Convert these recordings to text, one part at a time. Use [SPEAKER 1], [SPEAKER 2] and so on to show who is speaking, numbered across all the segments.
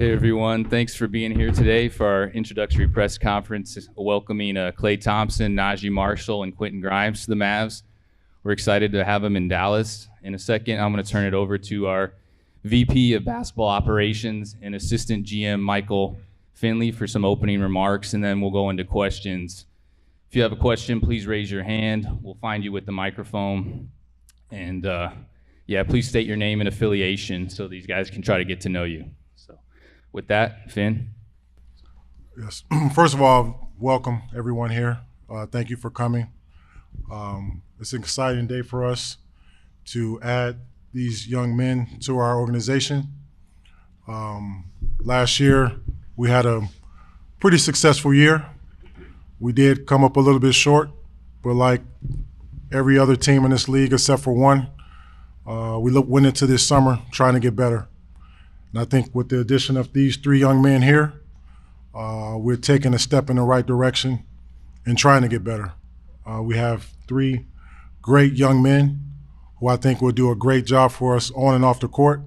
[SPEAKER 1] Hey everyone, thanks for being here today for our introductory press conference welcoming Klay Thompson, Naji Marshall, and Quentin Grimes to the Mavs. We're excited to have them in Dallas. In a second, I'm going to turn it over to our VP of Basketball Operations and Assistant GM Michael Finley for some opening remarks, and then we'll go into questions. If you have a question, please raise your hand. We'll find you with the microphone. And please state your name and affiliation so these guys can try to get to know you. With that, Finn.
[SPEAKER 2] Yes. First of all, welcome everyone here. Thank you for coming. It's an exciting day for us to add these young men to our organization. Last year, we had a pretty successful year. We did come up a little bit short, but like every other team in this league except for one, we went into this summer trying to get better. And I think with the addition of these three young men here, we're taking a step in the right direction and trying to get better. We have three great young men who I think will do a great job for us on and off the court.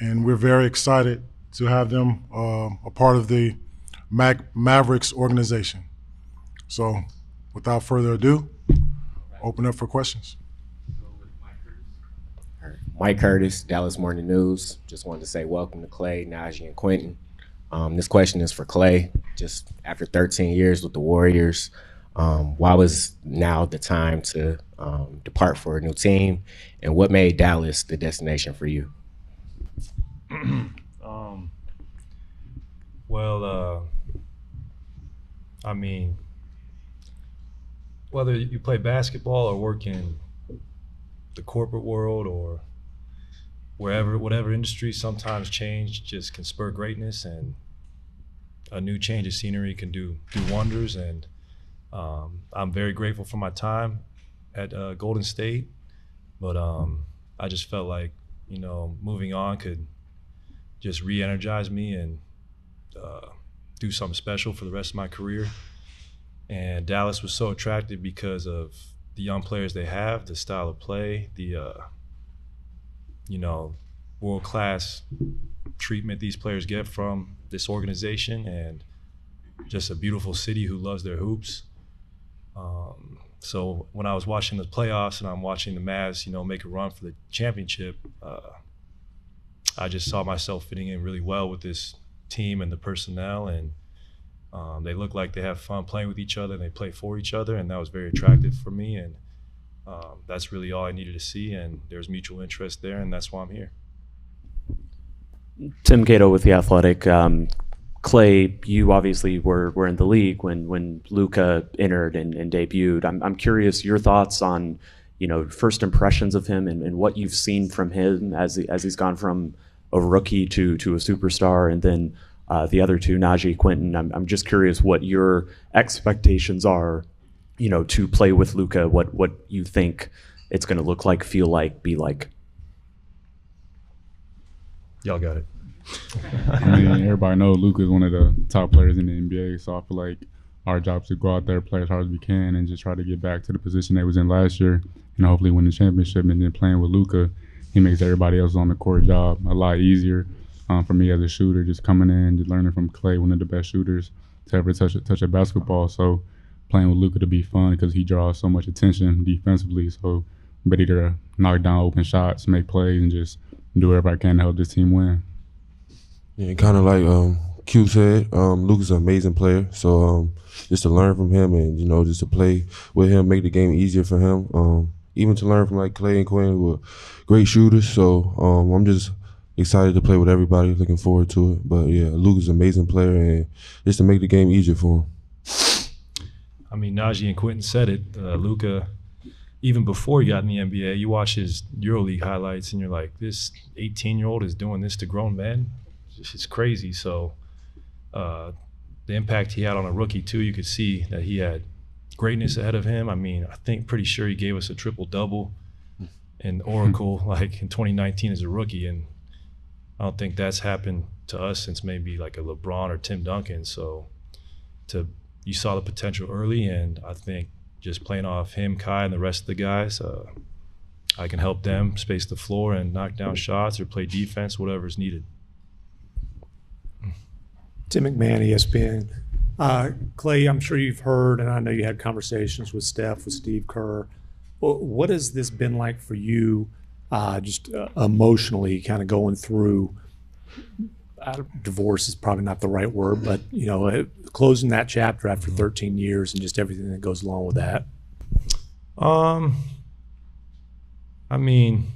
[SPEAKER 2] And we're very excited to have them a part of the Mavericks organization. So without further ado, open up for questions.
[SPEAKER 3] Mike Curtis, Dallas Morning News. Just wanted to say welcome to Klay, Naji, and Quentin. This question is for Klay. Just after 13 years with the Warriors, why was now the time to depart for a new team, and what made Dallas the destination for you?
[SPEAKER 4] Whether you play basketball or work in the corporate world or whatever industry, sometimes change just can spur greatness, and a new change of scenery can do wonders. And I'm very grateful for my time at Golden State, but I just felt like, moving on could just re-energize me and do something special for the rest of my career. And Dallas was so attractive because of the young players they have, the style of play, the world-class treatment these players get from this organization, and just a beautiful city who loves their hoops. So when I was watching the playoffs and I'm watching the Mavs, make a run for the championship, I just saw myself fitting in really well with this team and the personnel, and they look like they have fun playing with each other, and they play for each other, and that was very attractive for me. And that's really all I needed to see, and there's mutual interest there, and that's why I'm here.
[SPEAKER 5] Tim Cato with The Athletic. Klay, you obviously were in the league when Luka entered and debuted. I'm curious your thoughts on, first impressions of him and what you've seen from him as he's gone from a rookie to a superstar, and then the other two, Naji, Quentin. I'm just curious what your expectations are, to play with Luka, what you think it's going to look like, feel like, be like.
[SPEAKER 4] Y'all got it.
[SPEAKER 6] Everybody knows Luka is one of the top players in the NBA, so I feel like our job is to go out there, play as hard as we can, and just try to get back to the position they was in last year, and hopefully win the championship. And then playing with Luka, he makes everybody else on the court job a lot easier. For me as a shooter, just coming in, just learning from Klay, one of the best shooters to ever touch a basketball. So playing with Luka to be fun because he draws so much attention defensively. So I'm ready to knock down open shots, make plays, and just do whatever I can to help this team win.
[SPEAKER 7] Yeah, kind of like Q said, Luka's an amazing player. So just to learn from him and, just to play with him, make the game easier for him. Even to learn from like Klay and Quentin, who are great shooters. So I'm just excited to play with everybody, looking forward to it. But yeah, Luka's an amazing player, and just to make the game easier for him.
[SPEAKER 4] Naji and Quentin said it. Luka, even before he got in the NBA, you watch his EuroLeague highlights and you're like, this 18-year-old is doing this to grown men? It's crazy. So the impact he had on a rookie too, you could see that he had greatness ahead of him. Pretty sure he gave us a triple-double in Oracle like in 2019 as a rookie, and I don't think that's happened to us since maybe like a LeBron or Tim Duncan. So you saw the potential early, and I think just playing off him, Kai, and the rest of the guys, I can help them space the floor and knock down shots or play defense, whatever's needed.
[SPEAKER 8] Tim McMahon, ESPN. Klay, I'm sure you've heard, and I know you had conversations with Steph, with Steve Kerr. What has this been like for you, just emotionally, kind of going through? Divorce is probably not the right word, but closing that chapter after 13 years and just everything that goes along with that.
[SPEAKER 4] I mean,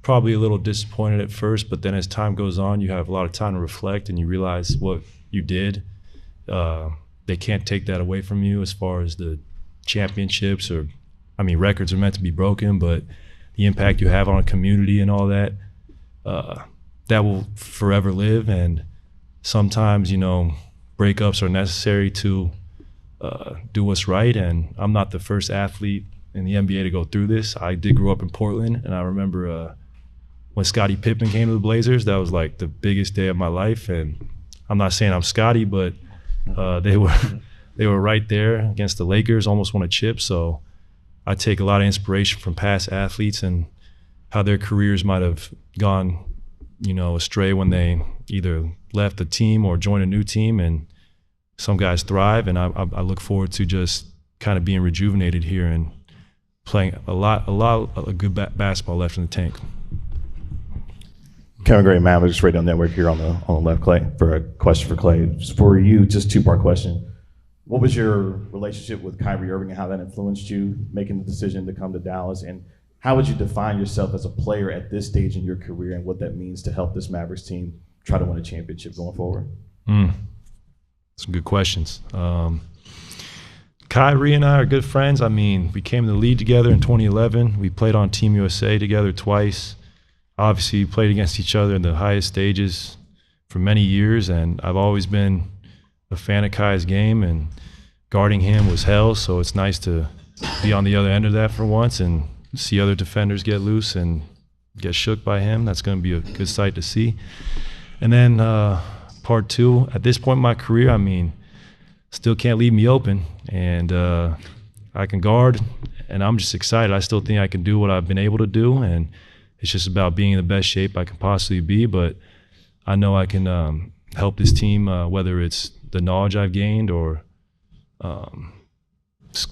[SPEAKER 4] probably a little disappointed at first, but then as time goes on, you have a lot of time to reflect and you realize what you did. They can't take that away from you as far as the championships records are meant to be broken, but the impact you have on a community and all that, that will forever live. And sometimes, breakups are necessary to do what's right. And I'm not the first athlete in the NBA to go through this. I did grow up in Portland, and I remember when Scottie Pippen came to the Blazers, that was like the biggest day of my life. And I'm not saying I'm Scottie, but they were right there against the Lakers, almost won a chip. So I take a lot of inspiration from past athletes and how their careers might have gone, astray when they either left the team or joined a new team. And some guys thrive, and I look forward to just kind of being rejuvenated here and playing a lot of good basketball left in the tank.
[SPEAKER 9] Kevin Gray, Mavericks Radio Network here on the left, Klay, for a question for Klay. For you, just two-part question. What was your relationship with Kyrie Irving and how that influenced you making the decision to come to Dallas? And how would you define yourself as a player at this stage in your career and what that means to help this Mavericks team try to win a championship going forward?
[SPEAKER 4] Some good questions. Kyrie and I are good friends. I mean, we came to the league together in 2011. We played on Team USA together twice. Obviously, we played against each other in the highest stages for many years, and I've always been a fan of Kai's game, and guarding him was hell, so it's nice to be on the other end of that for once and see other defenders get loose and get shook by him. That's going to be a good sight to see. And then part two, at this point in my career, I mean, still can't leave me open, and I can guard, and I'm just excited. I still think I can do what I've been able to do, and it's just about being in the best shape I can possibly be. But I know I can help this team, whether it's the knowledge I've gained or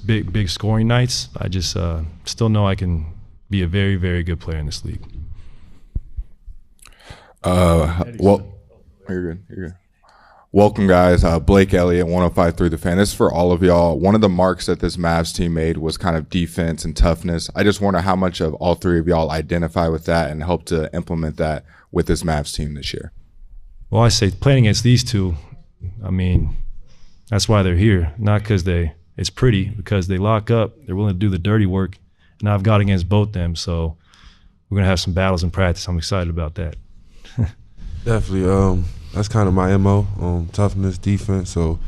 [SPEAKER 4] big scoring nights. I just still know I can be a very, very good player in this league.
[SPEAKER 10] Well, you're good. Welcome, guys. Blake Elliott, 105.3 The Fan. This is for all of y'all. One of the marks that this Mavs team made was kind of defense and toughness. I just wonder how much of all three of y'all identify with that and help to implement that with this Mavs team this year.
[SPEAKER 4] Well, I say playing against these two, I mean, that's why they're here. Not because it's pretty, because they lock up, they're willing to do the dirty work, and I've got against both them. So we're going to have some battles in practice. I'm excited about that.
[SPEAKER 7] Definitely. That's kind of my MO, toughness, defense. So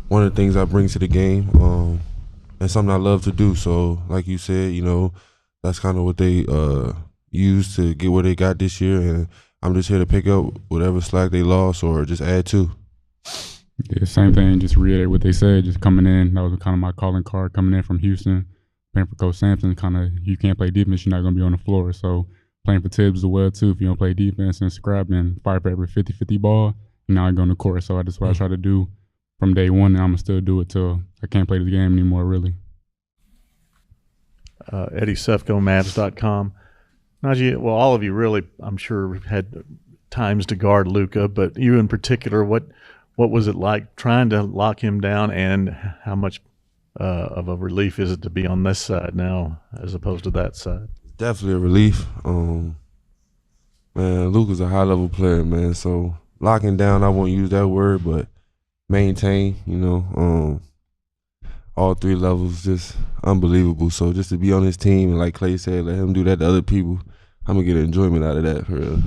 [SPEAKER 7] one of the things I bring to the game, and something I love to do. So like you said, that's kind of what they used to get where they got this year. And I'm just here to pick up whatever slack they lost or just add to.
[SPEAKER 6] Yeah, same thing, just reiterate what they said, just coming in. That was kind of my calling card, coming in from Houston, playing for Coach Sampson, kind of, you can't play defense, you're not going to be on the floor. So playing for Tibbs as well, too. If you don't play defense and scrap and fight for every 50-50 ball, you're not going to court. So that's what I try to do from day one, and I'm going to still do it till I can't play the game anymore, really.
[SPEAKER 11] Eddie Sefko, Mavs.com. Naji, well, all of you really, I'm sure, had times to guard Luka, but you in particular, what was it like trying to lock him down, and how much of a relief is it to be on this side now as opposed to that side?
[SPEAKER 7] Definitely a relief. Man, Luka's a high-level player, man, so locking down, I won't use that word, but maintain, all three levels, just unbelievable. So just to be on his team, and like Klay said, let him do that to other people, I'm going to get enjoyment out of that. For real.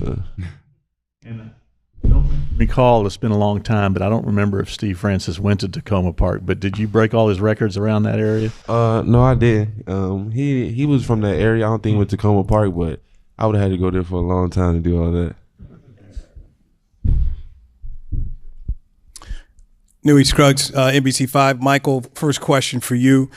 [SPEAKER 11] And I don't recall, it's been a long time, but I don't remember if Steve Francis went to Tacoma Park, but did you break all his records around that area?
[SPEAKER 7] No, I didn't. He was from that area. I don't think he went to Tacoma Park, but I would have had to go there for a long time to do all that.
[SPEAKER 12] Newey Scruggs, NBC5. Michael, first question for you.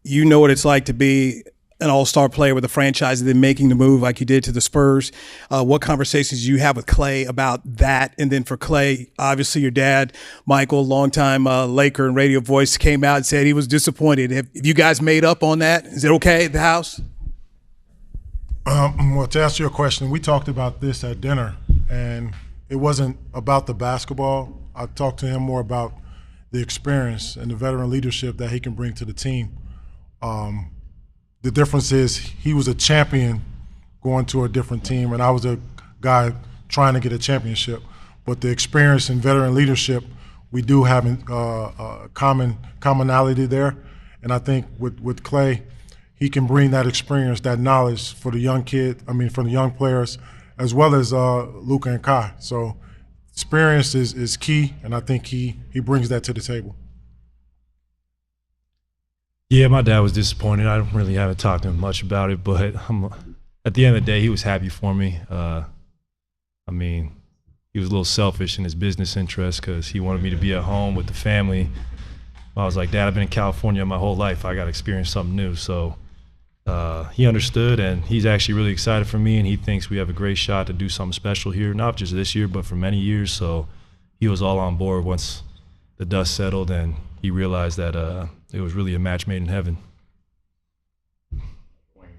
[SPEAKER 12] You know what it's like to be an all-star player with a franchise and then making the move like you did to the Spurs. What conversations do you have with Klay about that? And then for Klay, obviously your dad, Michael, longtime Laker and radio voice, came out and said he was disappointed. Have you guys made up on that? Is it okay at the house?
[SPEAKER 2] Well, to answer your question, we talked about this at dinner, and it wasn't about the basketball. I talked to him more about the experience and the veteran leadership that he can bring to the team. The difference is he was a champion going to a different team, and I was a guy trying to get a championship. But the experience and veteran leadership, we do have a commonality there. And I think with Klay, he can bring that experience, that knowledge for the young for the young players, as well as Luka and Kai. So experience is key, and I think he brings that to the table.
[SPEAKER 4] Yeah, my dad was disappointed. I haven't talked to him much about it, but at the end of the day, he was happy for me. He was a little selfish in his business interests because he wanted me to be at home with the family. I was like, Dad, I've been in California my whole life. I got to experience something new. So he understood, and he's actually really excited for me, and he thinks we have a great shot to do something special here, not just this year, but for many years. So he was all on board once the dust settled, and he realized that it was really a match made in heaven.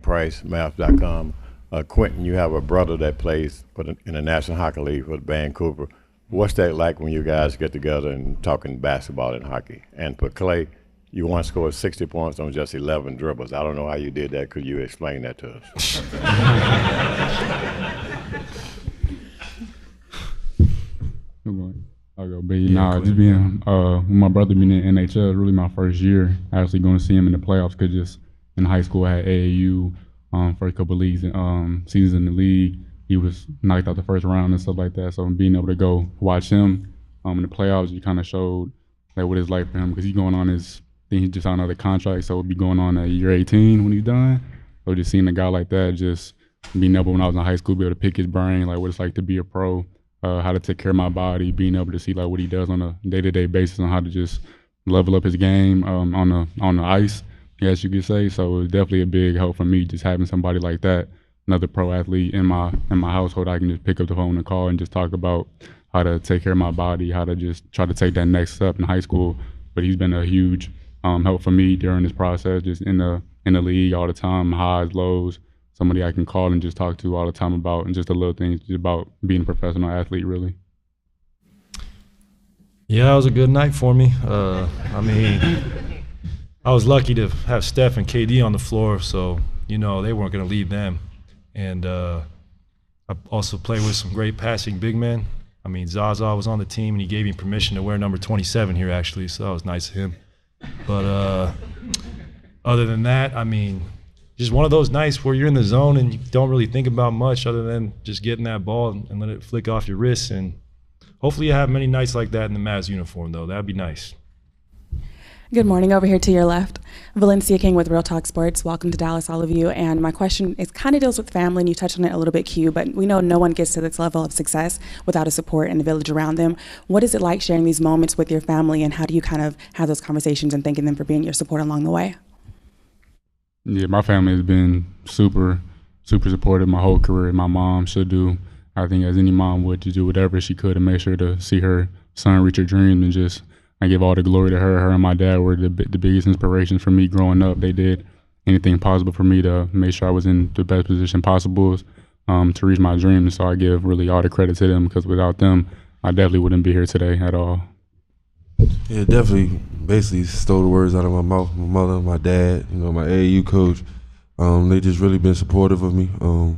[SPEAKER 13] Price, Mavs.com. Quentin, you have a brother that plays in the National Hockey League for Vancouver. What's that like when you guys get together and talking basketball and hockey? And for Klay, you once scored 60 points on just 11 dribbles. I don't know how you did that. Could you explain that to us?
[SPEAKER 6] I'll go big. Just being when my brother being in NHL, it was really my first year actually going to see him in the playoffs, because just in high school I had AAU for a couple of leagues and seasons in the league. He was knocked out the first round and stuff like that. So being able to go watch him in the playoffs, you kind of showed like what it's like for him, because he's going on his thing. He just signed another contract, so it'll be going on at year 18 when he's done. So just seeing a guy like that, just being able when I was in high school, be able to pick his brain, like what it's like to be a pro, how to take care of my body, being able to see like what he does on a day-to-day basis, on how to just level up his game on the ice, I guess you could say. So it was definitely a big help for me, just having somebody like that, another pro athlete in my household. I can just pick up the phone and call and just talk about how to take care of my body, how to just try to take that next step in high school. But he's been a huge help for me during this process, just in the league all the time, highs, lows, somebody I can call and just talk to all the time about, and just the little things just about being a professional athlete, really.
[SPEAKER 4] Yeah, it was a good night for me. I was lucky to have Steph and KD on the floor, so, they weren't going to leave them. And I also played with some great passing big men. Zaza was on the team, and he gave me permission to wear number 27 here, actually, so that was nice of him. But other than that, just one of those nights where you're in the zone and you don't really think about much other than just getting that ball and let it flick off your wrists. And hopefully you have many nights like that in the Mavs uniform, though. That'd be nice.
[SPEAKER 14] Good morning. Over here to your left, Valencia King with Real Talk Sports. Welcome to Dallas, all of you. And my question is kind of deals with family, and you touched on it a little bit, Q, but we know no one gets to this level of success without a support in the village around them. What is it like sharing these moments with your family, and how do you kind of have those conversations and thanking them for being your support along the way?
[SPEAKER 6] Yeah, my family has been super, super supportive my whole career. My mom should do, I think, as any mom would, to do whatever she could to make sure to see her son reach her dreams, and just I give all the glory to her. Her and my dad were the biggest inspirations for me growing up. They did anything possible for me to make sure I was in the best position possible to reach my dreams. So I give really all the credit to them, because without them, I definitely wouldn't be here today at all.
[SPEAKER 7] Yeah, definitely. Basically stole the words out of my mouth. My mother, my dad, my AAU coach. They just really been supportive of me. I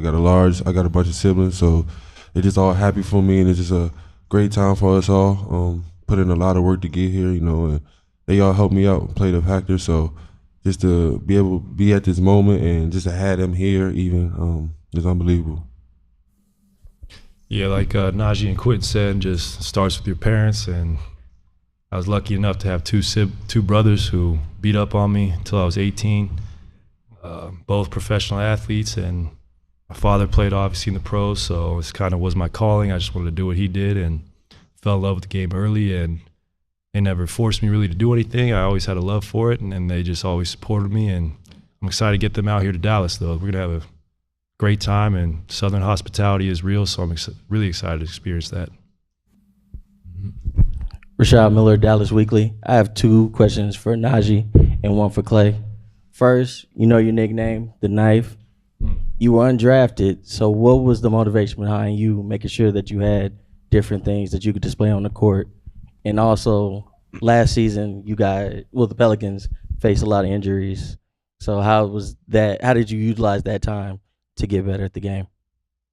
[SPEAKER 7] got a bunch of siblings, so they're just all happy for me, and it's just a great time for us all. Put in a lot of work to get here, and they all helped me out and played a factor. So just to be able to be at this moment and just to have them here even is unbelievable.
[SPEAKER 4] Yeah, like Naji and Quentin said, just starts with your parents. And I was lucky enough to have two brothers who beat up on me until I was 18, both professional athletes. And my father played obviously in the pros, so it kind of was my calling. I just wanted to do what he did, and fell in love with the game early, and they never forced me really to do anything. I always had a love for it, and they just always supported me. And I'm excited to get them out here to Dallas, though. We're going to have a great time, and Southern hospitality is real, so I'm really excited to experience that.
[SPEAKER 15] Rashad Miller, Dallas Weekly. I have 2 questions for Naji and one for Klay. First, you know your nickname, the Knife. You were undrafted, so what was the motivation behind you making sure that you had different things that you could display on the court? And also, last season, the Pelicans faced a lot of injuries. So how was that? How did you utilize that time to get better at the game?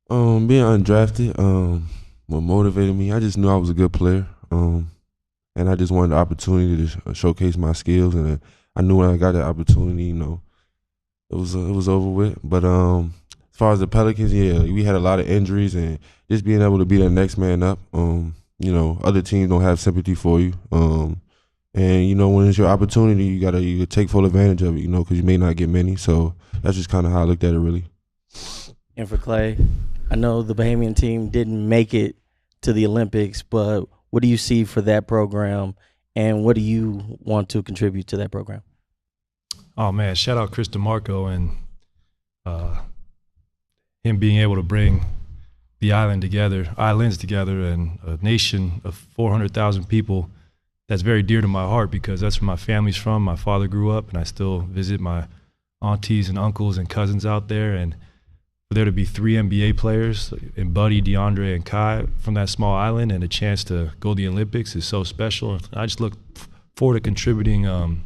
[SPEAKER 7] Being undrafted, what motivated me, I just knew I was a good player. And I just wanted the opportunity to showcase my skills. And I knew when I got that opportunity, you know, it was over with. But as far as the Pelicans, yeah, we had a lot of injuries, and just being able to be the next man up. You know, other teams don't have sympathy for you. And, you know, when it's your opportunity, you gotta take full advantage of it, you know, because you may not get many. So that's just kind of how I looked at it, really.
[SPEAKER 15] And for Klay, I know the Bahamian team didn't make it to the Olympics, but what do you see for that program, and what do you want to contribute to that program?
[SPEAKER 4] Oh, man, shout out Chris DeMarco and him being able to bring the islands together, and a nation of 400,000 people. That's very dear to my heart because that's where my family's from. My father grew up, and I still visit my aunties and uncles and cousins out there. And for there to be 3 NBA players, and Buddy, DeAndre, and Kai from that small island, and a chance to go to the Olympics is so special. I just look forward to contributing, you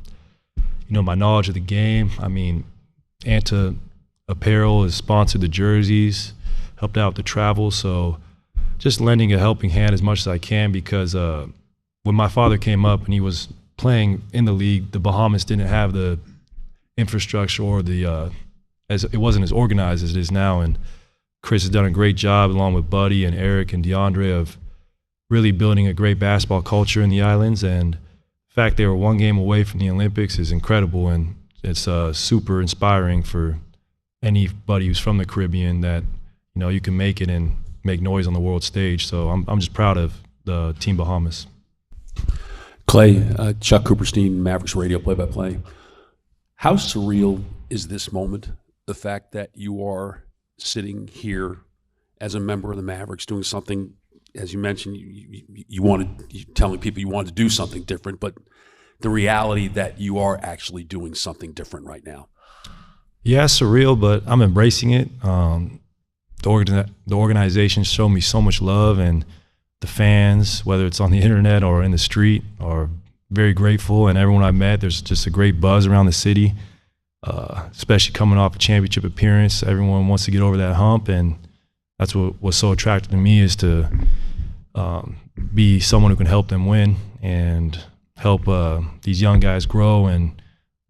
[SPEAKER 4] know, my knowledge of the game. I mean, Anta Apparel has sponsored the jerseys, helped out with the travel. So just lending a helping hand as much as I can because when my father came up and he was playing in the league, the Bahamas didn't have the infrastructure or it wasn't as organized as it is now. And Chris has done a great job along with Buddy and Eric and DeAndre of really building a great basketball culture in the islands. And the fact they were 1 game away from the Olympics is incredible. And it's super inspiring for anybody who's from the Caribbean that, you know, you can make it and make noise on the world stage. So I'm just proud of the Team Bahamas.
[SPEAKER 16] Klay, Chuck Cooperstein, Mavericks radio play-by-play. How surreal is this moment, the fact that you are sitting here as a member of the Mavericks doing something, as you mentioned, you telling people you wanted to do something different, but the reality that you are actually doing something different right now?
[SPEAKER 4] Yeah, it's surreal, but I'm embracing it. The organization showed me so much love, and the fans, whether it's on the internet or in the street, are very grateful. And everyone I met, there's just a great buzz around the city, especially coming off a championship appearance. Everyone wants to get over that hump, and that's what was so attractive to me, is to be someone who can help them win and help these young guys grow. And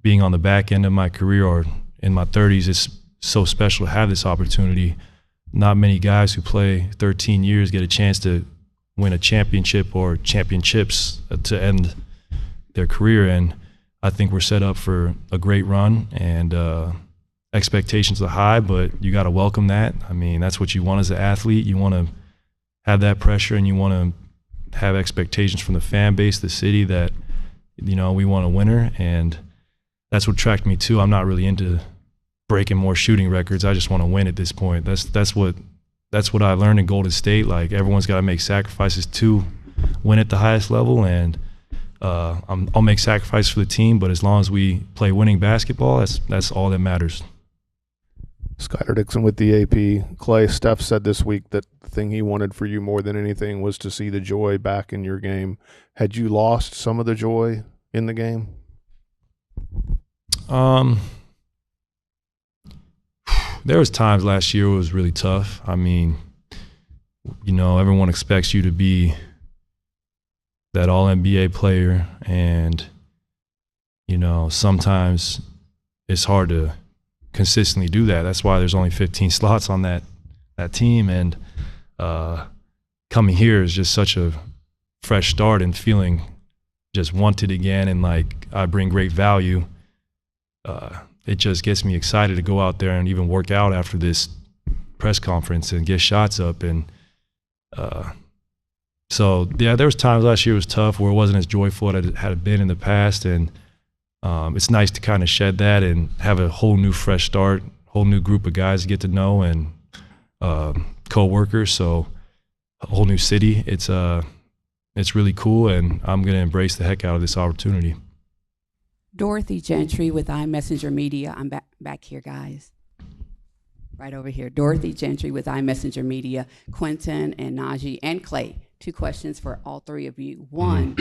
[SPEAKER 4] being on the back end of my career or in my 30s, it's so special to have this opportunity. Not many guys who play 13 years get a chance to win a championship or championships to end their career. And I think we're set up for a great run, and expectations are high, but you got to welcome that. I mean, that's what you want as an athlete. You want to have that pressure, and you want to have expectations from the fan base, the city, that, you know, we want a winner. And that's what attracted me too. I'm not really into breaking more shooting records. I just want to win at this point. That's what I learned in Golden State. Like, everyone's got to make sacrifices to win at the highest level, and I'll make sacrifices for the team, but as long as we play winning basketball, that's all that matters.
[SPEAKER 17] Skyler Dixon with the AP. Klay, Steph said this week that the thing he wanted for you more than anything was to see the joy back in your game. Had you lost some of the joy in the game?
[SPEAKER 4] There was times last year it was really tough. I mean, you know, everyone expects you to be that all-NBA player, and, you know, sometimes it's hard to consistently do that. That's why there's only 15 slots on that team, and coming here is just such a fresh start and feeling just wanted again, and like I bring great value. It just gets me excited to go out there and even work out after this press conference and get shots up. And so, yeah, there was times last year it was tough where it wasn't as joyful as it had been in the past. And it's nice to kind of shed that and have a whole new fresh start, whole new group of guys to get to know, and co-workers. So a whole new city. It's really cool, and I'm going to embrace the heck out of this opportunity.
[SPEAKER 18] Dorothy Gentry with iMessenger Media. I'm back here, guys. Right over here. Dorothy Gentry with iMessenger Media. Quentin and Naji and Klay. 2 questions for all 3 of you. 1,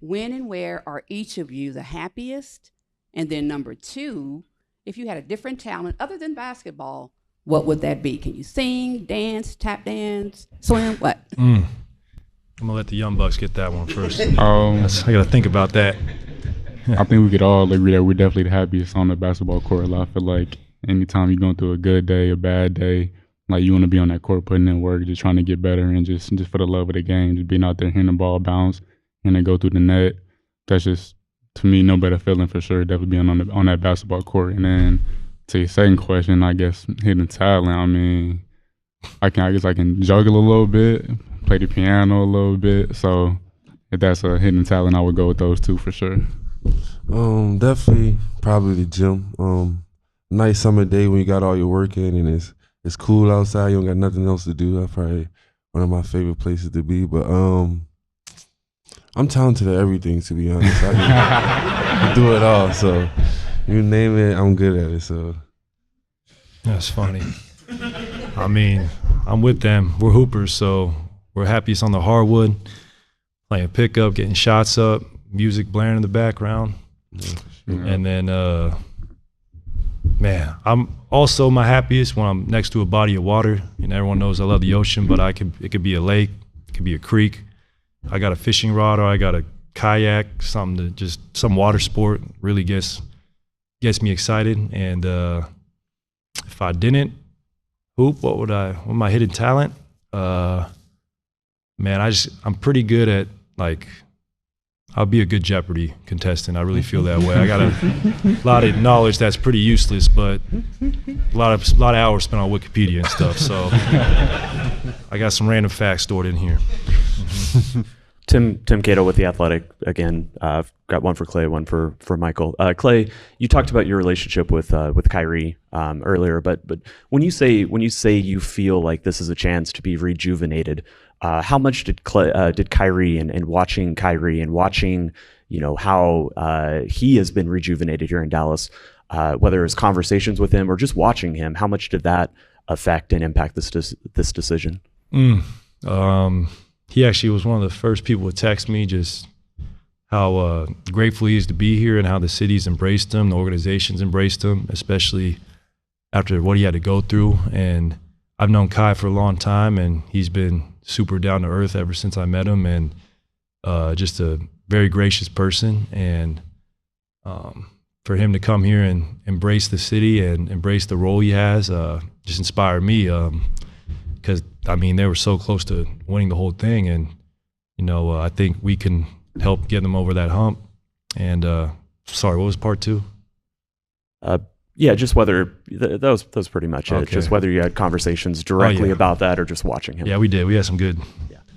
[SPEAKER 18] when and where are each of you the happiest? And then number 2, if you had a different talent other than basketball, what would that be? Can you sing, dance, tap dance, swim, what?
[SPEAKER 4] I'm going to let the Young Bucks get that one first. I got to think about that.
[SPEAKER 6] I think we could all agree that we're definitely the happiest on the basketball court. I feel like anytime you're going through a good day, a bad day, like you want to be on that court putting in work, just trying to get better, and just for the love of the game, just being out there hearing the ball bounce and then go through the net. That's just, to me, no better feeling for sure, definitely being on that basketball court. And then to your second question, I guess hidden talent, I mean, I guess I can juggle a little bit, play the piano a little bit. So if that's a hidden talent, I would go with those 2 for sure.
[SPEAKER 7] Definitely probably the gym. Nice summer day when you got all your work in and it's cool outside, you don't got nothing else to do. That's probably one of my favorite places to be. But I'm talented at everything, to be honest. I can do it all. So you name it, I'm good at it. So
[SPEAKER 4] that's funny. I mean, I'm with them. We're hoopers, so we're happiest on the hardwood, playing pickup, getting shots up, music blaring in the background. And then, man, I'm also my happiest when I'm next to a body of water. And everyone knows I love the ocean, but it could be a lake, it could be a creek. I got a fishing rod or I got a kayak, some water sport really gets me excited. And if I didn't hoop, what my hidden talent? Man, I'm pretty good at, like, I'll be a good Jeopardy contestant. I really feel that way. I got a lot of knowledge that's pretty useless, but a lot of hours spent on Wikipedia and stuff. So I got some random facts stored in here.
[SPEAKER 5] Tim Cato with The Athletic again. I've got one for Klay, one for Michael. Klay, you talked about your relationship with Kyrie earlier, but when you say you feel like this is a chance to be rejuvenated, how much did Kyrie and watching Kyrie and watching how he has been rejuvenated here in Dallas, whether it's conversations with him or just watching him, how much did that affect and impact this decision?
[SPEAKER 4] He actually was one of the first people to text me just how grateful he is to be here and how the city's embraced him, the organization's embraced him, especially after what he had to go through. And I've known Kai for a long time, and he's been super down to earth ever since I met him, and just a very gracious person. And for him to come here and embrace the city and embrace the role he has just inspired me. Because, I mean, they were so close to winning the whole thing. And, I think we can help get them over that hump. And, sorry, what was part 2?
[SPEAKER 5] Yeah, just whether, that was pretty much it. Just whether you had conversations directly about that or just watching him.
[SPEAKER 4] Yeah, we did. We had some good,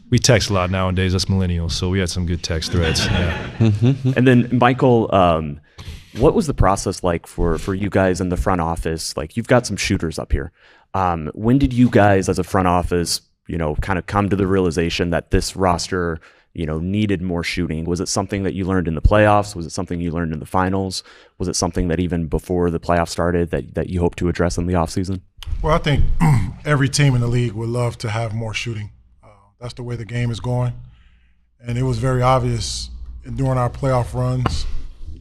[SPEAKER 4] we text a lot nowadays, us millennials. So we had some good text threads. Yeah.
[SPEAKER 5] And then, Michael, what was the process like for you guys in the front office? Like, you've got some shooters up here. When did you guys as a front office, kind of come to the realization that this roster, needed more shooting? Was it something that you learned in the playoffs? Was it something you learned in the finals? Was it something that even before the playoffs started that you hope to address in the offseason?
[SPEAKER 2] Well, I think every team in the league would love to have more shooting. That's the way the game is going. And it was very obvious during our playoff runs,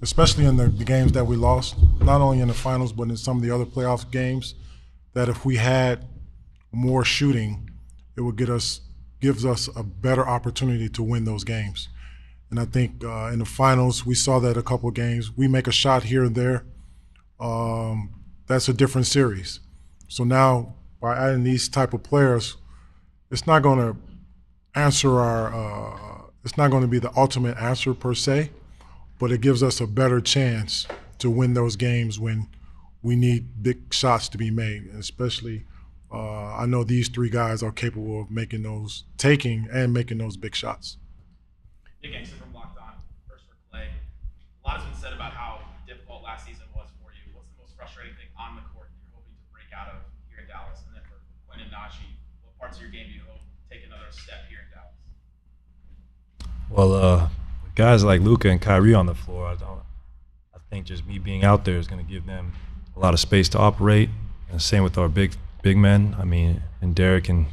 [SPEAKER 2] especially in the games that we lost, not only in the finals, but in some of the other playoff games, that if we had more shooting, it would gives us a better opportunity to win those games. And I think in the finals, we saw that a couple of games. We make a shot here and there. That's a different series. So now, by adding these type of players, it's not going to answer it's not going to be the ultimate answer per se, but it gives us a better chance to win those games when we need big shots to be made, and especially I know these 3 guys are capable of taking and making those big shots.
[SPEAKER 19] Nick Gangster from Locked On. First for Klay. A lot has been said about how out of here in Dallas? And then for Quentin and Naji, what parts of your game do you hope take another step here in Dallas?
[SPEAKER 4] Well, guys like Luka and Kyrie on the floor, I think just me being out there is going to give them a lot of space to operate. And same with our big men. I mean, and Derek and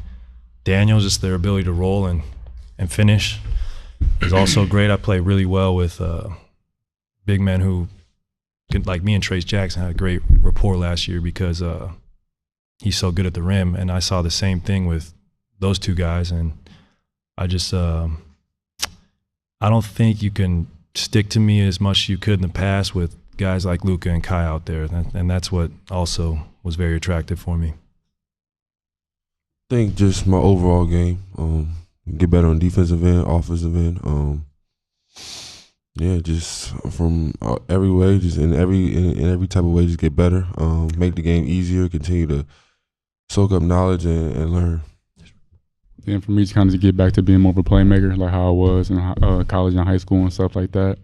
[SPEAKER 4] Daniel, just their ability to roll and finish is also great. I play really well with big men who, like me and Trace Jackson, had a great rapport last year because he's so good at the rim. And I saw the same thing with those two guys. And I just, I don't think you can stick to me as much as you could in the past with guys like Luka and Kai out there. And that's what also was very attractive for me.
[SPEAKER 7] I think just my overall game, get better on defensive end, offensive end. Yeah, just from every way, just in every type of way, just get better. Make the game easier, continue to soak up knowledge and learn.
[SPEAKER 6] Then for me to kind of get back to being more of a playmaker, like how I was in college and high school and stuff like that.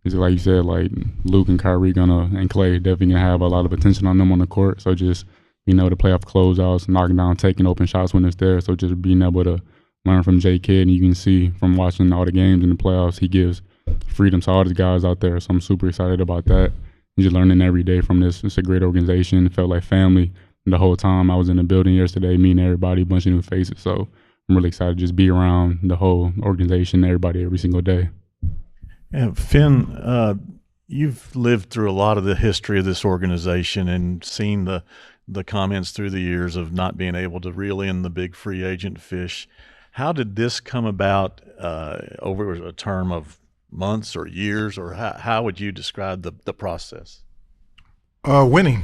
[SPEAKER 6] Is like you said, like Luke and Kyrie and Klay definitely gonna have a lot of attention on them on the court. So just being able to play off closeouts, knocking down, taking open shots when it's there. So just being able to learn from J Kidd, and you can see from watching all the games in the playoffs, he gives freedom to all these guys out there. So I'm super excited about that. And just learning every day from this. It's a great organization. It felt like family the whole time I was in the building yesterday, meeting everybody, a bunch of new faces. So I'm really excited to just be around the whole organization, everybody, every single day.
[SPEAKER 11] And Finn, you've lived through a lot of the history of this organization and seen the comments through the years of not being able to reel in the big free agent fish. How did this come about over a term of months or years, or how would you describe the process?
[SPEAKER 2] Winning.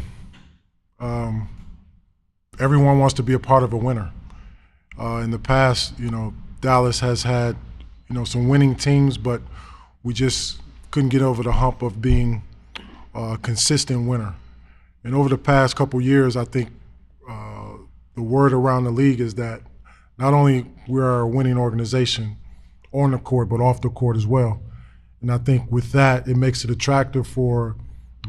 [SPEAKER 2] Everyone wants to be a part of a winner. In the past, Dallas has had, some winning teams, but we just couldn't get over the hump of being a consistent winner. And over the past couple years, I think the word around the league is that not only we are a winning organization on the court, but off the court as well. And I think with that, it makes it attractive for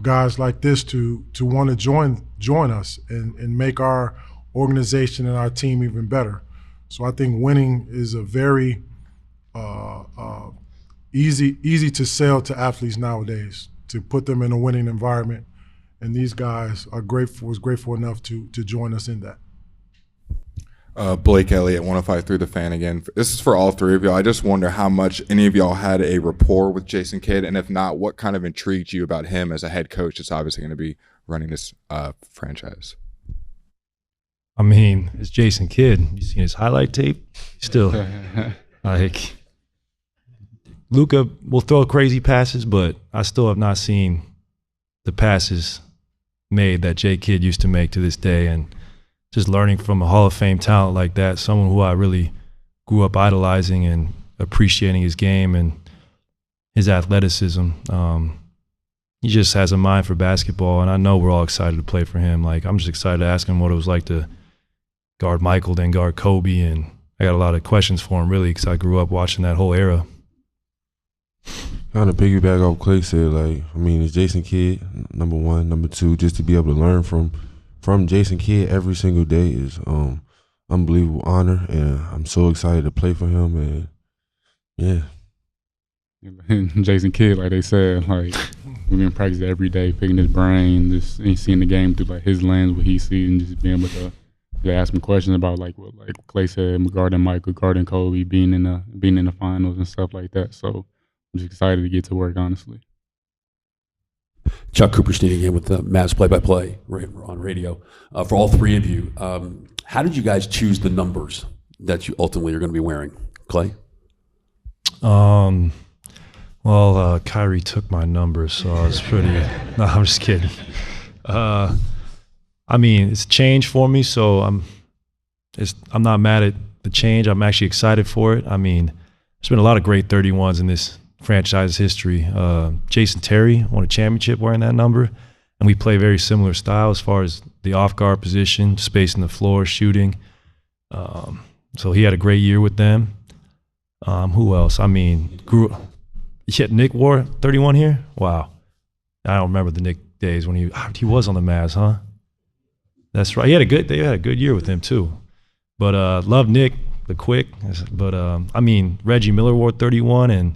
[SPEAKER 2] guys like this to want to join us and make our organization and our team even better. So I think winning is a very easy to sell to athletes nowadays, to put them in a winning environment. And these guys was grateful enough to join us in that.
[SPEAKER 10] Blake Elliott, 105.3 The Fan again. This is for all three of y'all. I just wonder how much any of y'all had a rapport with Jason Kidd, and if not, what kind of intrigued you about him as a head coach that's obviously going to be running this franchise?
[SPEAKER 4] I mean, it's Jason Kidd. You seen his highlight tape? Still, like, Luka will throw crazy passes, but I still have not seen the passes made that J Kidd used to make to this day. And just learning from a Hall of Fame talent like that, someone who I really grew up idolizing and appreciating his game and his athleticism. He just has a mind for basketball, and I know we're all excited to play for him. Like, I'm just excited to ask him what it was like to guard Michael, then guard Kobe, and I got a lot of questions for him, really, because I grew up watching that whole era.
[SPEAKER 7] Kind of piggyback off Klay said, like, I mean, it's Jason Kidd, number one. Number two, just to be able to learn from Jason Kidd every single day is unbelievable honor, and I'm so excited to play for him. And yeah,
[SPEAKER 6] Jason Kidd, like they said, like we've been practicing every day, picking his brain, just seeing the game through like his lens, what he sees, and just being able to ask him questions about like what Klay said regarding Michael, regarding Kobe, being in the finals and stuff like that. So I'm just excited to get to work, honestly.
[SPEAKER 16] Chuck Cooperstein again with the Mavs play-by-play on radio. For all three of you, how did you guys choose the numbers that you ultimately are going to be wearing? Klay?
[SPEAKER 4] Well, Kyrie took my numbers, so I was pretty – no, I'm just kidding. I mean, it's a change for me, so I'm not mad at the change. I'm actually excited for it. I mean, there's been a lot of great 31s in this franchise history. Jason Terry won a championship wearing that number, and we play very similar style as far as the off-guard position, spacing the floor, shooting. So he had a great year with them. Who else? I mean, Nick wore 31 here? Wow. I don't remember the Nick days when he was on the Mavs, huh? That's right. They had a good year with him too. But love Nick, the quick. But I mean, Reggie Miller wore 31, and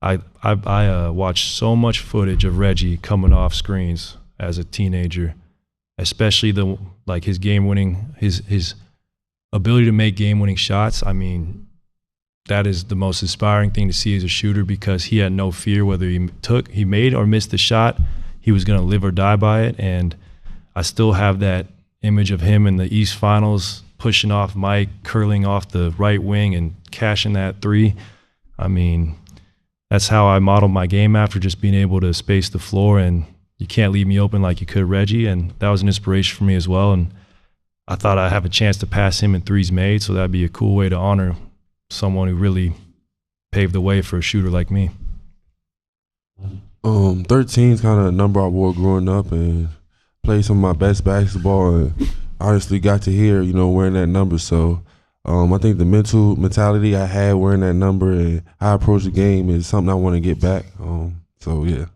[SPEAKER 4] I watched so much footage of Reggie coming off screens as a teenager, especially his game-winning, his ability to make game-winning shots. I mean, that is the most inspiring thing to see as a shooter, because he had no fear whether he made or missed the shot. He was going to live or die by it. And I still have that image of him in the East Finals pushing off Mike, curling off the right wing and cashing that three. I mean, that's how I modeled my game after, just being able to space the floor, and you can't leave me open like you could Reggie. And that was an inspiration for me as well. And I thought I'd have a chance to pass him in threes made, so that'd be a cool way to honor someone who really paved the way for a shooter like me.
[SPEAKER 7] 13 is kind of a number I wore growing up, and played some of my best basketball, and honestly got to hear, wearing that number. So I think the mentality I had wearing that number and how I approach the game is something I want to get back. So yeah.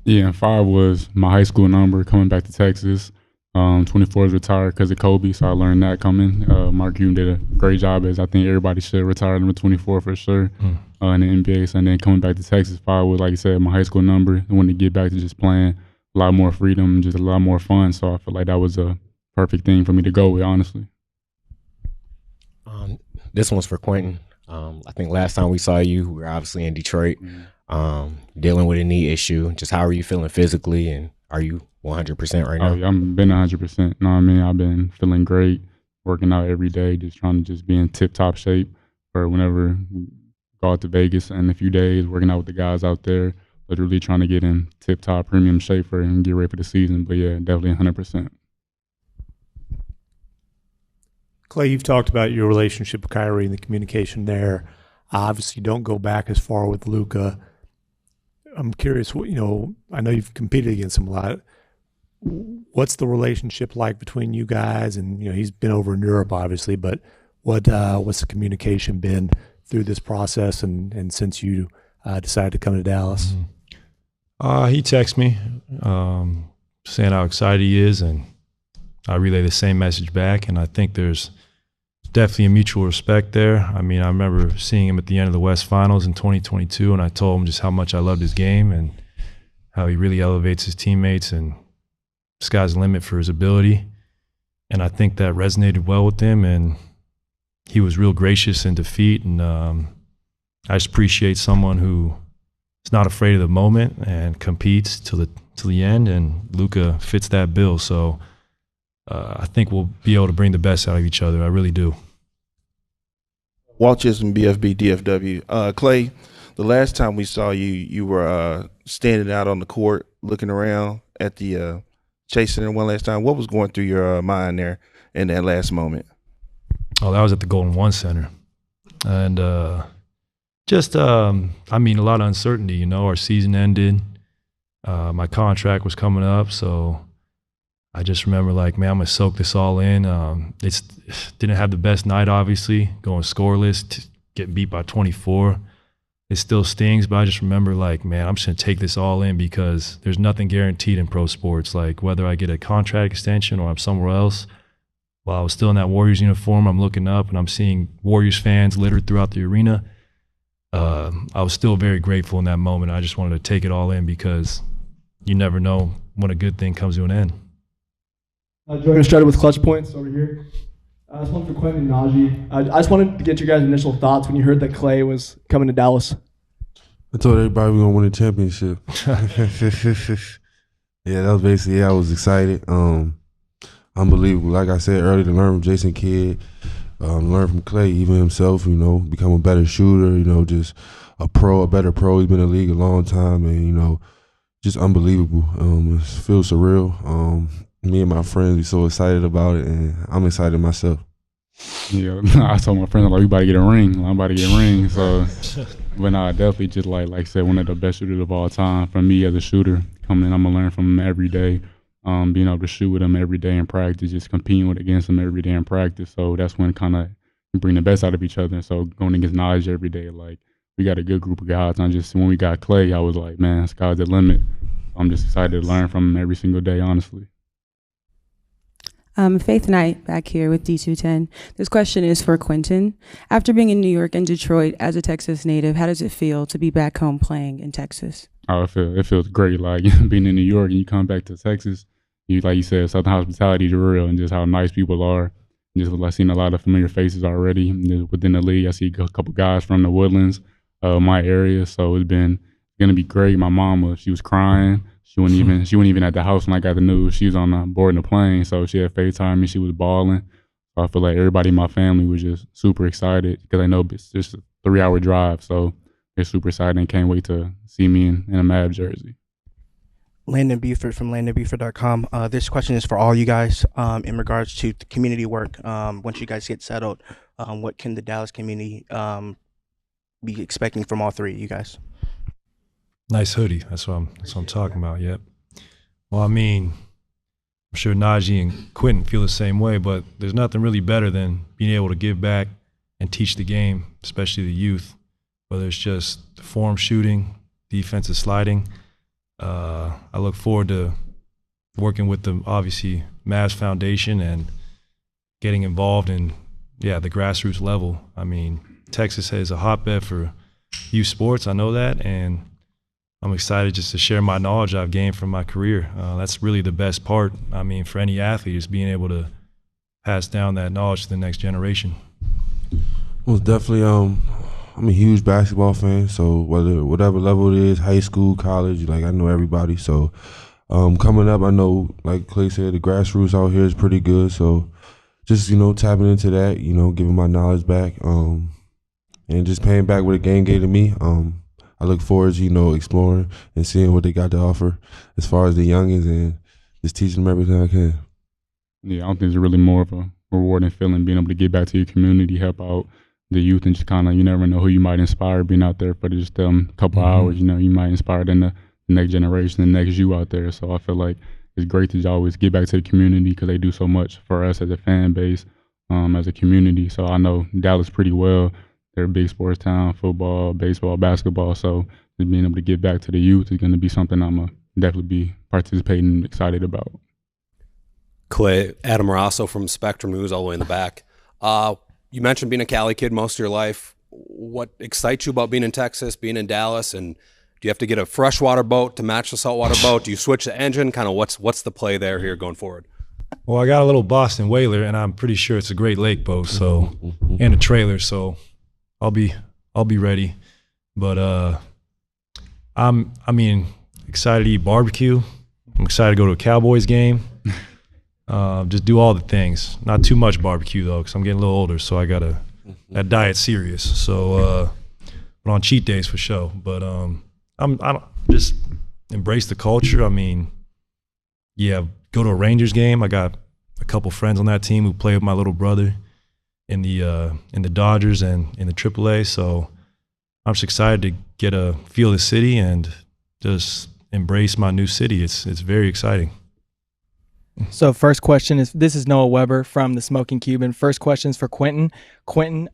[SPEAKER 6] Yeah, and 5 was my high school number coming back to Texas. 24 is retired because of Kobe, so I learned that coming. Mark Cuban did a great job, as I think everybody should retire number 24 for sure in the NBA. So, and then coming back to Texas, 5 was, like you said, my high school number. I wanted to get back to just playing a lot more freedom, just a lot more fun. So I feel like that was a perfect thing for me to go with, honestly.
[SPEAKER 3] This one's for Quentin. I think last time we saw you, we were obviously in Detroit, dealing with a knee issue. Just how are you feeling physically, and are you 100% right now?
[SPEAKER 6] Oh, yeah, I've been 100%. You know what I mean? I've been feeling great, working out every day, just trying to just be in tip-top shape for whenever we go out to Vegas in a few days, working out with the guys out there, literally trying to get in tip-top premium shape for and get ready for the season. But, yeah, definitely 100%.
[SPEAKER 8] Klay, you've talked about your relationship with Kyrie and the communication there. Obviously, you don't go back as far with Luka. I'm curious, I know you've competed against him a lot. What's the relationship like between you guys? And he's been over in Europe, obviously, but what's the communication been through this process and since you decided to come to Dallas?
[SPEAKER 4] He texts me saying how excited he is, and I relay the same message back. And I think there's definitely a mutual respect there. I mean, I remember seeing him at the end of the West Finals in 2022, and I told him just how much I loved his game and how he really elevates his teammates, and sky's the limit for his ability. And I think that resonated well with him, and he was real gracious in defeat. And I just appreciate someone who is not afraid of the moment and competes till the end, and Luka fits that bill. So I think we'll be able to bring the best out of each other. I really do.
[SPEAKER 20] Walt Chisholm, bFb-DFW. Klay, the last time we saw you, you were standing out on the court, looking around at the Chase Center one last time. What was going through your mind there in that last moment?
[SPEAKER 4] Oh, that was at the Golden One Center. And I mean, a lot of uncertainty, our season ended. My contract was coming up, so I just remember man, I'm going to soak this all in. It didn't have the best night, obviously, going scoreless, getting beat by 24. It still stings, but I just remember man, I'm just going to take this all in, because there's nothing guaranteed in pro sports. Whether I get a contract extension or I'm somewhere else, while I was still in that Warriors uniform, I'm looking up and I'm seeing Warriors fans littered throughout the arena. I was still very grateful in that moment. I just wanted to take it all in, because you never know when a good thing comes to an end.
[SPEAKER 21] Jordan started with clutch points over here. This one for Quentin and Naji. I just wanted to get your guys' initial thoughts when you heard that Klay was coming to Dallas.
[SPEAKER 7] I told everybody we're going to win the championship. Yeah, that was basically it. I was excited. Unbelievable. Like I said earlier, to learn from Jason Kidd, learn from Klay, even himself, become a better shooter, just a better pro. He's been in the league a long time, and, just unbelievable. It feels surreal. Me and my friends, we so excited about it, and I'm excited myself.
[SPEAKER 6] Yeah, I told my friends, we about to get a ring. I'm about to get a ring. So, but no, definitely just like I said, one of the best shooters of all time. For me as a shooter, coming in, I'm going to learn from him every day. Being able to shoot with him every day in practice, just competing against him every day in practice. So that's when kind of we bring the best out of each other. So going against Naji every day, we got a good group of guys. Not just when we got Klay, I was like, man, sky's the limit. I'm just excited to learn from him every single day, honestly.
[SPEAKER 1] Faith Knight back here with D210. This question is for Quentin. After being in New York and Detroit as a Texas native, how does it feel to be back home playing in Texas?
[SPEAKER 6] Oh, it feels great. Like being in New York and you come back to Texas, like you said, Southern hospitality is real, and just how nice people are. Just I've seen a lot of familiar faces already within the league. I see a couple guys from the Woodlands, my area. So it's gonna be great. My mama, she was crying. She wasn't even at the house when I got the news. She was on board the plane, so she had FaceTime me. She was bawling. So I feel like everybody in my family was just super excited because I know it's just a 3-hour drive. So they're super excited and can't wait to see me in a Mavs jersey.
[SPEAKER 22] Landon Buford from LandonBuford.com. This question is for all you guys in regards to the community work. Once you guys get settled, what can the Dallas community be expecting from all three of you guys?
[SPEAKER 4] Nice hoodie. That's what I'm talking about. Yep. Well, I mean, I'm sure Naji and Quentin feel the same way, but there's nothing really better than being able to give back and teach the game, especially the youth, whether it's just form shooting, defensive sliding. I look forward to working with the, obviously, Mavs Foundation and getting involved in, the grassroots level. I mean, Texas is a hotbed for youth sports. I know that, and I'm excited just to share my knowledge I've gained from my career. That's really the best part. I mean, for any athlete, is being able to pass down that knowledge to the next generation.
[SPEAKER 7] Well, definitely. I'm a huge basketball fan, so whatever level it is, high school, college, like I know everybody. So coming up, I know, like Klay said, the grassroots out here is pretty good. So just tapping into that, giving my knowledge back, and just paying back what the game gave to me. I look forward to, exploring and seeing what they got to offer as far as the youngins and just teaching them everything I can.
[SPEAKER 6] Yeah, I don't think it's really more of a rewarding feeling being able to get back to your community, help out the youth, and just kind of, you never know who you might inspire being out there for just a couple hours. You might inspire the next generation, the next you out there. So I feel like it's great to always get back to the community because they do so much for us as a fan base, as a community. So I know Dallas pretty well. They're a big sports town, football, baseball, basketball. So just being able to get back to the youth is going to be something I'm going to definitely be participating and excited about.
[SPEAKER 23] Klay, Adam Rosso from Spectrum News all the way in the back. You mentioned being a Cali kid most of your life. What excites you about being in Texas, being in Dallas, and do you have to get a freshwater boat to match the saltwater boat? Do you switch the engine? Kind of what's the play there here going forward?
[SPEAKER 4] Well, I got a little Boston Whaler, and I'm pretty sure it's a Great Lake boat, so and a trailer, so I'll be ready. But I'm excited to eat barbecue. I'm excited to go to a Cowboys game. Just do all the things. Not too much barbecue though, because I'm getting a little older, so I gotta that diet's serious. So, but on cheat days for sure. But I'm just embrace the culture. I mean, go to a Rangers game. I got a couple friends on that team who play with my little brother in the Dodgers and in the AAA. So I'm just excited to get a feel of the city and just embrace my new city. It's very exciting.
[SPEAKER 24] So first question this is Noah Weber from the Smoking Cuban. First question is for Quentin. Quentin,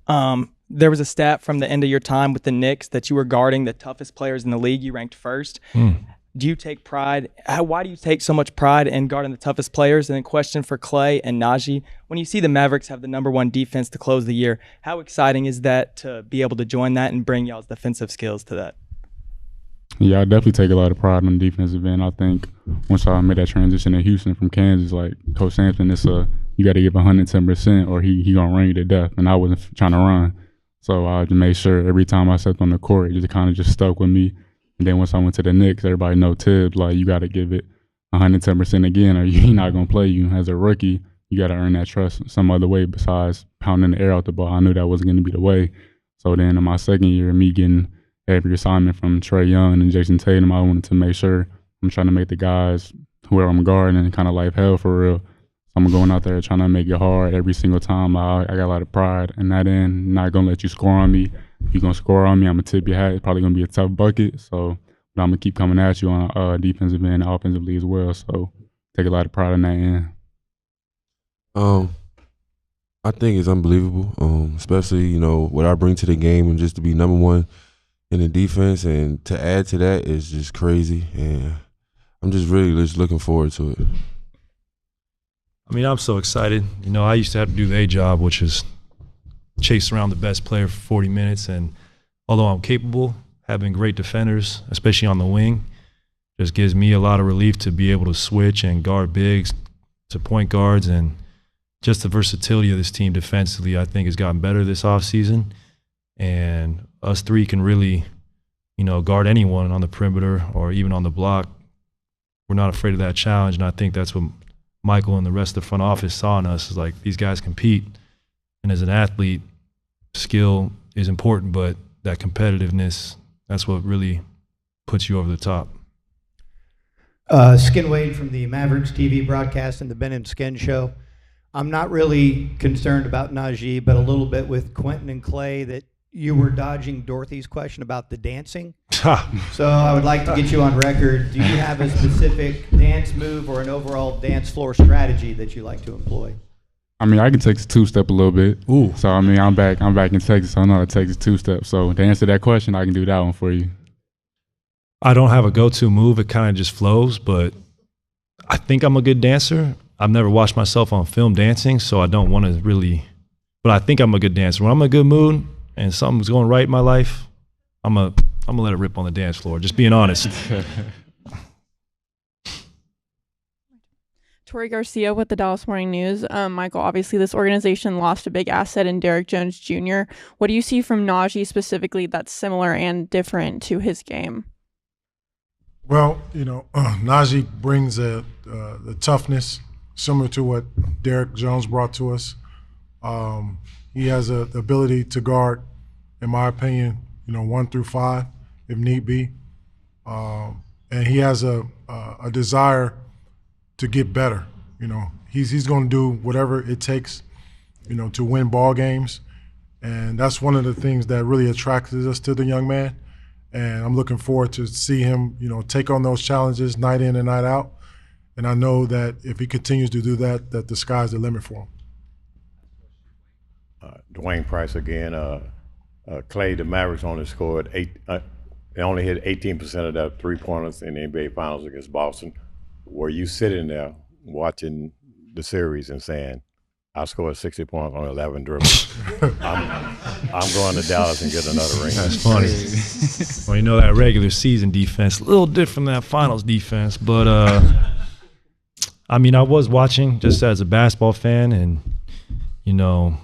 [SPEAKER 24] there was a stat from the end of your time with the Knicks that you were guarding the toughest players in the league. You ranked first. Do you take pride? Why do you take so much pride in guarding the toughest players? And then question for Klay and Naji. When you see the Mavericks have the #1 defense to close the year, how exciting is that to be able to join that and bring y'all's defensive skills to that?
[SPEAKER 6] Yeah, I definitely take a lot of pride on the defensive end. I think once I made that transition to Houston from Kansas, like Coach Sampson, you got to give 110% or he gonna run you to death. And I wasn't trying to run, so I just made sure every time I stepped on the court, it just kind of just stuck with me. And then once I went to the Knicks, everybody know Tibbs, like you got to give it 110% again, or you're not gonna play you as a rookie. You got to earn that trust some other way besides pounding the air out the ball. I knew that wasn't gonna be the way. So then in my second year, me getting every assignment from Trae Young and Jason Tatum, I wanted to make sure I'm trying to make the guys, whoever I'm guarding, kind of life hell for real. So I'm going out there trying to make it hard every single time. I got a lot of pride in that end. Not going to let you score on me. If you're going to score on me, I'm going to tip your hat. It's probably going to be a tough bucket. So but I'm going to keep coming at you on defensive end and offensively as well. So take a lot of pride in that end.
[SPEAKER 7] I think it's unbelievable, especially, what I bring to the game and just to be #1 in the defense, and to add to that is just crazy, and I'm just really looking forward to it.
[SPEAKER 4] I mean, I'm so excited. You know, I used to have to do the A job, which is chase around the best player for 40 minutes. And although I'm capable, having great defenders, especially on the wing, just gives me a lot of relief to be able to switch and guard bigs to point guards. And just the versatility of this team defensively, I think, has gotten better this offseason. And us three can really, you know, guard anyone on the perimeter or even on the block. We're not afraid of that challenge, and I think that's what Michael and the rest of the front office saw in us, is like, these guys compete. And as an athlete, skill is important, but that competitiveness, that's what really puts you over the top.
[SPEAKER 9] Skin Wade from the Mavericks TV broadcast and the Ben and Skin show. I'm not really concerned about Naji, but a little bit with Quentin and Klay, that you were dodging Dorothy's question about the dancing. So I would like to get you on record. Do you have a specific dance move or an overall dance floor strategy that you like to employ?
[SPEAKER 6] I mean, I can Texas two-step a little bit.
[SPEAKER 4] Ooh.
[SPEAKER 6] So I mean, I'm back in Texas, so I know how to Texas two-step. So to answer that question, I can do that one for you.
[SPEAKER 4] I don't have a go-to move. It kind of just flows, but I think I'm a good dancer. I've never watched myself on film dancing, so I don't want to really, but I think I'm a good dancer. When I'm in a good mood and something's going right in my life, I'm gonna let it rip on the dance floor, just being honest.
[SPEAKER 12] Tori Garcia with the Dallas Morning News. Michael, obviously this organization lost a big asset in Derrick Jones Jr. What do you see from Naji specifically that's similar and different to his game?
[SPEAKER 2] Well, you know, Naji brings the toughness similar to what Derrick Jones brought to us. He has the ability to guard, in my opinion, you know, 1 through 5 if need be, and he has a desire to get better. You know, he's going to do whatever it takes, you know, to win ball games, and that's one of the things that really attracted us to the young man. And I'm looking forward to see him, you know, take on those challenges night in and night out. And I know that if he continues to do that, that the sky's the limit for him.
[SPEAKER 13] Dwayne Price again. Klay, the Mavericks only scored they only hit 18% of their three-pointers in the NBA Finals against Boston. Were you sitting there watching the series and saying, I scored 60 points on 11 dribbles. I'm going to Dallas and get another ring.
[SPEAKER 4] That's funny. Well, you know, that regular season defense, a little different than that finals defense. But, I mean, I was watching just as a basketball fan, and, you know,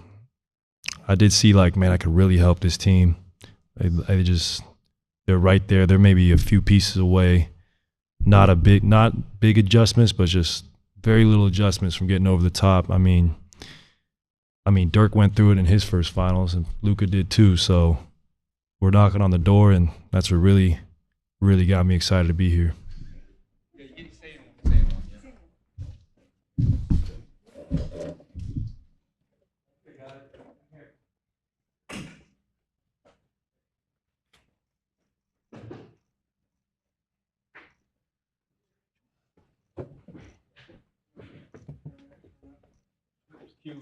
[SPEAKER 4] I did see, like, man, I could really help this team. They're right there. They're maybe a few pieces away. Not big adjustments, but just very little adjustments from getting over the top. I mean, Dirk went through it in his first finals, and Luka did too. So we're knocking on the door, and that's what really, really got me excited to be here.
[SPEAKER 14] Q.